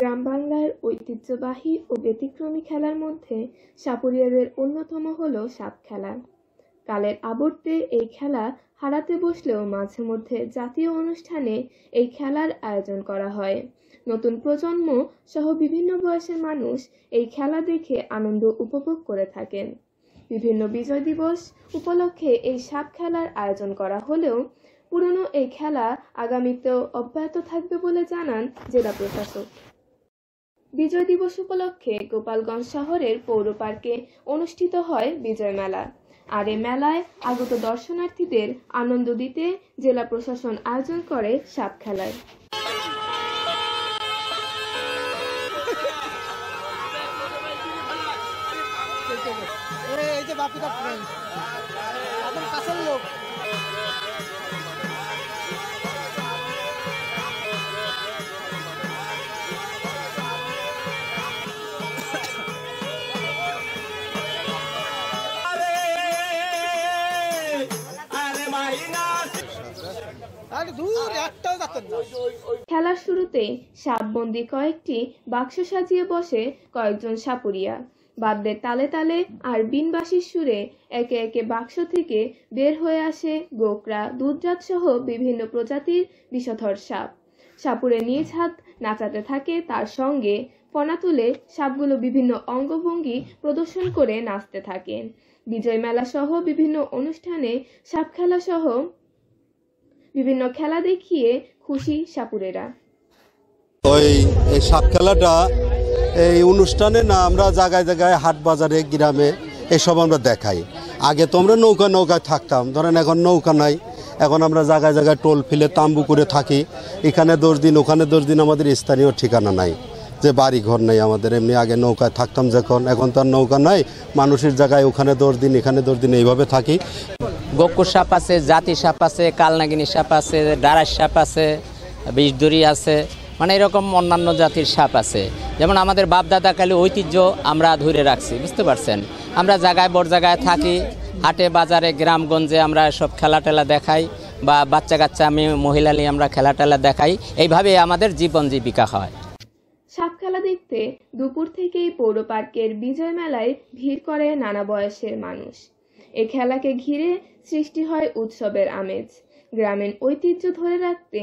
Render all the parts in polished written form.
গ্রাম বাংলার ঐতিহ্যবাহী ও ব্যতিক্রমী খেলার মধ্যে সাপুরিয়াদের অন্যতম হল সাপ খেলা। কালের আবর্তে এই খেলা হারাতে বসলেও মাঝে মধ্যে জাতীয় অনুষ্ঠানে এই খেলার আয়োজন করা হয়। নতুন প্রজন্ম সহ বিভিন্ন বয়সের মানুষ এই খেলা দেখে আনন্দ উপভোগ করে থাকেন। বিভিন্ন বিজয় দিবস উপলক্ষে এই সাপ খেলার আয়োজন করা হলেও পুরনো এই খেলা আগামীতেও অব্যাহত থাকবে বলে জানান জেলা প্রশাসক। বিজয় দিবস উপলক্ষে গোপালগঞ্জ শহরের পৌর পার্কে অনুষ্ঠিত হয় বিজয় মেলা। আর এই মেলায় আগত দর্শনার্থীদের আনন্দ দিতে জেলা প্রশাসন আয়োজন করে সাপ খেলায়। খেলার শুরুতেই সাপবন্দি কয়েকটি বাক্স সাজিয়ে বসে কয়েকজন সাপুরিয়া। বাদ্যের তালে তালে আর বিনবাঁশির সুরে একে একে বাক্স থেকে বের হয়ে আসে গোকরা, দুধরাজ সহ বিভিন্ন প্রজাতির বিষধর সাপ। সাপুরে নিজ হাত নাচাতে থাকে, তার সঙ্গে ফনা তুলে সাপগুলো বিভিন্ন অঙ্গভঙ্গি প্রদর্শন করে নাচতে থাকে। বিজয় মেলা সহ বিভিন্ন অনুষ্ঠানে সাপ খেলা সহ বিভিন্ন খেলা দেখিয়ে খুশি সাপুরেরা। এই সাপ খেলাটা এই অনুষ্ঠানে না, আমরা জায়গায় জায়গায় হাট বাজারে গ্রামে এসব আমরা দেখাই। আগে তো আমরা নৌকায় থাকতাম, ধরেন এখন নৌকা নাই, এখন আমরা জায়গায় জায়গায় টোল ফিলে তাম্বু করে থাকি। এখানে 10 দিন ওখানে 10 দিন, আমাদের স্থানীয় ঠিকানা নাই, যে বাড়ি ঘর নেই আমাদের। এমনি আগে নৌকায় থাকতাম যখন, এখন তো আর নৌকা নাই, মানুষের জায়গায় ওখানে 10 দিন এখানে 10 দিন এইভাবে থাকি। গোকুর সাপ আছে, জাতি সাপ আছে, কালনাগিনী সাপ আছে, ডারাস সাপ আছে, বিষধরি আছে, মানে এরকম অন্যান্য জাতির সাপ আছে। যেমন আমাদের বাপদাদাকালে ঐতিহ্য আমরা ধরে রাখছি, বুঝতে পারছেন। আমরা জায়গায় বড় জায়গায় থাকি, হাটে বাজারে গ্রামগঞ্জে আমরা সব খেলা টেলা দেখাই, বা বাচ্চা কাচ্চা আমি মহিলা নিয়ে আমরা খেলা টেলা দেখাই। এইভাবে আমাদের জীবন জীবিকা হয়। সাপ খেলা দেখতে দুপুর থেকেই পৌর পার্কের বিজয় মেলায় ভিড় করে নানা বয়সের মানুষ। এই খেলাকে ঘিরে সৃষ্টি হয় উৎসবের আমেজ। গ্রামীণ ঐতিহ্য ধরে রাখতে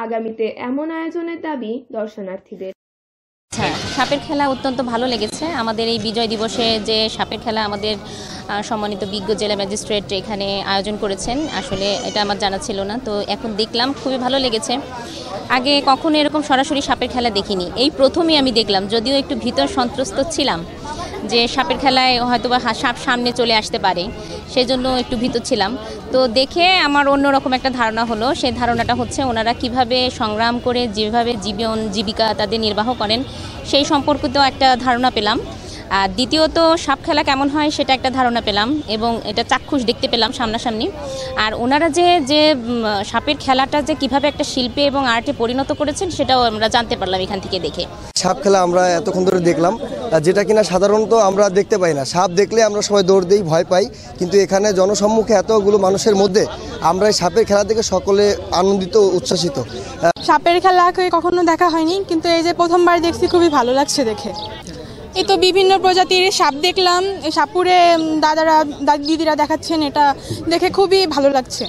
আগামীতে এমন আয়োজনের দাবি দর্শনার্থীদের। সাপের খেলা অত্যন্ত ভালো লেগেছে। আমাদের এই বিজয় দিবসে যে সাপের খেলা আমাদের সম্মানিত বিজ্ঞ জেলা ম্যাজিস্ট্রেট এখানে আয়োজন করেছেন, আসলে এটা আমার জানা ছিল না, তো এখন দেখলাম, খুবই ভালো লেগেছে। আগে কখনো এরকম সরাসরি সাপের খেলা দেখিনি, এই প্রথমেই আমি দেখলাম। যদিও একটু ভীতর সন্ত্রস্ত ছিলাম যে সাপের খেলায় হয়তোবা সাপ সামনে চলে আসতে পারে, সেজন্য একটু ভীত ছিলাম। তো দেখে আমার অন্যরকম একটা ধারণা হলো। সেই ধারণাটা হচ্ছে ওনারা কিভাবে সংগ্রাম করে যেভাবে জীবিকা তাদের নির্বাহ করেন, সেই সম্পর্কিত একটা ধারণা পেলাম। আর দ্বিতীয়ত সাপ খেলা কেমন হয় সেটা একটা ধারণা পেলাম, এবং এটা চাক্ষুষ দেখতে পেলাম সামনাসামনি। আর ওনারা যে সাপের খেলাটা যে কিভাবে একটা শিল্পে এবং আর্টে পরিণত করেছেন, সেটাও আমরা জানতে পারলাম এখান থেকে দেখে। সাপ খেলা আমরা এতক্ষণ ধরে দেখলাম, যেটা কিনা সাধারণত আমরা দেখতে পাই না। সাপ দেখলে আমরা সবাই দৌড় দিই, ভয় পাই, কিন্তু এখানে জনসম্মুখে এতগুলো মানুষের মধ্যে আমরা এই সাপের খেলা দেখে সকলে আনন্দিত, উচ্ছ্বাসিত। সাপের খেলাকে কখনো দেখা হয়নি, কিন্তু এই যে প্রথমবার দেখছি, খুবই ভালো লাগছে দেখে। এই তো বিভিন্ন প্রজাতির সাপ দেখলাম, সাপুরে দিদিরা দেখাচ্ছেন, এটা দেখে খুবই ভালো লাগছে।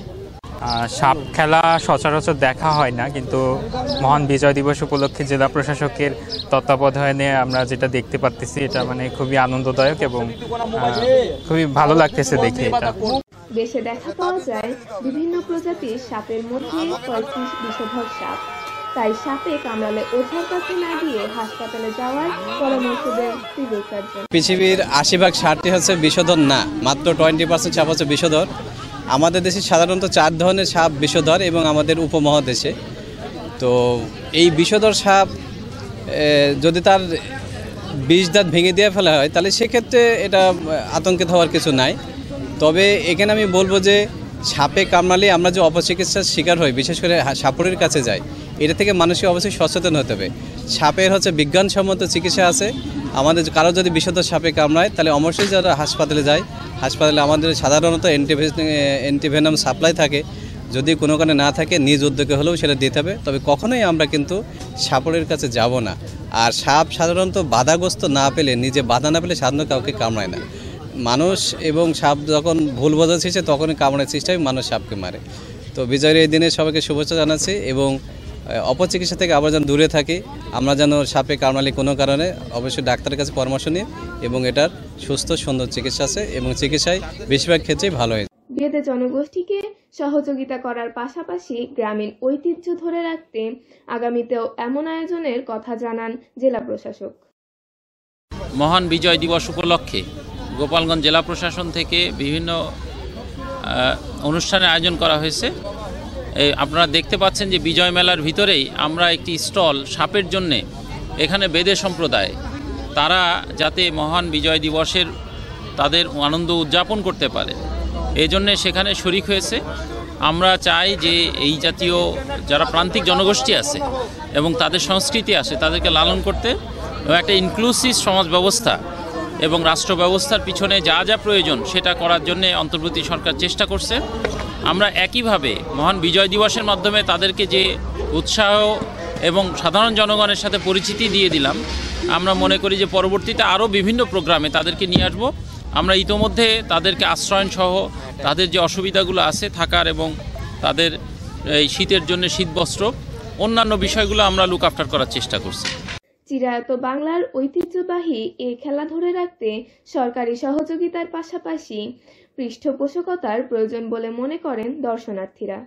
সাপ খেলা সচরাচর দেখা হয় না, কিন্তু মহান বিজয় দিবস উপলক্ষে জেলা প্রশাসকের তত্ত্বাবধানে আমরা যেটা দেখতে পাচ্ছি, এটা মানে খুবই আনন্দদায়ক এবং খুবই ভালো লাগতেছে দেখে। এটা দেশে দেখা পাওয়া যায় বিভিন্ন প্রজাতির সাপের মধ্যে কয়েকটি বিষধর সাপ। তাই সাপে কামড়ালে ওঝার কাছে না গিয়ে হাসপাতালে যাওয়ার পরামর্শ দেন সিভিল সার্জন। পৃথিবীর 80% সাপটি হচ্ছে বিষধর না, মাত্র 20% সাপ হচ্ছে বিষধর। আমাদের দেশে সাধারণত 4 ধরনের সাপ বিষধর, এবং আমাদের উপমহাদেশে। তো এই বিষধর সাপ যদি তার 20 দাঁত ভেঙে দিয়ে ফেলা হয়, তাহলে সেক্ষেত্রে এটা আতঙ্কিত হওয়ার কিছু নাই। তবে এখানে আমি বলবো যে সাপে কামড়ালে আমরা যে অপচিকিৎসার শিকার হই, বিশেষ করে সাপুরের কাছে যাই, এটা থেকে মানুষকে অবশ্যই সচেতন হতে হবে। সাপের হচ্ছে বিজ্ঞানসম্মত চিকিৎসা আছে। আমাদের কারো যদি বিষধর সাপে কামড়ায়, তাহলে অবশ্যই যারা হাসপাতালে যায়, হাসপাতালে আমাদের সাধারণত অ্যান্টিভেনম সাপ্লাই থাকে, যদি কোনো কারণে না থাকে নিজ উদ্যোগে হলেও সেটা দিতে হবে। তবে কখনোই আমরা কিন্তু সাপের কাছে যাব না। আর সাপ সাধারণত বাধাগ্রস্ত না পেলে, নিজে বাধা না পেলে সাধারণত কাউকে কামড়ায় না। মানুষ এবং সাপ যখন ভুল বোঝাচ্ছে তখনই কামড়ার চেষ্টায় মানুষ সাপকে মারে। তো বিজয়ের এই দিনে সবাইকে শুভেচ্ছা জানাচ্ছি এবং অপচিকিৎসা থেকে আবার যেন দূরে থাকি। আমরা যেন সাপে কামড়ালে কোনো কারণে অবশ্যই ডাক্তারের কাছে পরামর্শ নিই এবং এটার সুস্থ সুন্দর চিকিৎসা আছে এবং চিকিৎসায় বেশিরভাগ ক্ষেত্রেই ভালো হয়। বিয়েতে জনগোষ্ঠীকে সহযোগিতা করার পাশাপাশি গ্রামীণ ঐতিহ্য ধরে রাখতে আগামীতেও এমন আয়োজনের কথা জানান জেলা প্রশাসক। মহান বিজয় দিবস উপলক্ষে গোপালগঞ্জ জেলা প্রশাসন থেকে বিভিন্ন অনুষ্ঠানের আয়োজন করা হয়েছে। আপনারা দেখতে পাচ্ছেন যে বিজয় মেলার ভিতরেই আমরা একটি স্টল সাপের জন্যে, এখানে বেদে সম্প্রদায় তারা যাতে মহান বিজয় দিবসের তাদের আনন্দ উদযাপন করতে পারে এই জন্যে সেখানে শরিক হয়েছে। আমরা চাই যে এই জাতীয় যারা প্রান্তিক জনগোষ্ঠী আছে এবং তাদের সংস্কৃতি আছে তাদেরকে লালন করতে এবং একটা ইনক্লুসিভ সমাজ ব্যবস্থা এবং রাষ্ট্র ব্যবস্থার পিছনে যা যা প্রয়োজন সেটা করার জন্য অন্তর্বর্তী সরকার চেষ্টা করছে। আমরা একইভাবে মহান বিজয় দিবসের মাধ্যমে তাদেরকে যে উৎসাহ এবং সাধারণ জনগণের সাথে পরিচিতি দিয়ে দিলাম, আমরা মনে করি যে পরবর্তীতে আরও বিভিন্ন প্রোগ্রামে তাদেরকে নিয়ে আসবো। আমরা ইতোমধ্যে তাদেরকে আশ্রয়ন সহ তাদের যে অসুবিধাগুলো আছে থাকার এবং তাদের এই শীতের জন্য শীতবস্ত্র অন্যান্য বিষয়গুলো আমরা লুক আফটার করার চেষ্টা করছি। চিরায়ত বাংলার ঐতিহ্যবাহী এই খেলা ধরে রাখতে সরকারি সহযোগিতার পাশাপাশি পৃষ্ঠপোষকতার প্রয়োজন বলে মনে করেন দর্শনার্থীরা।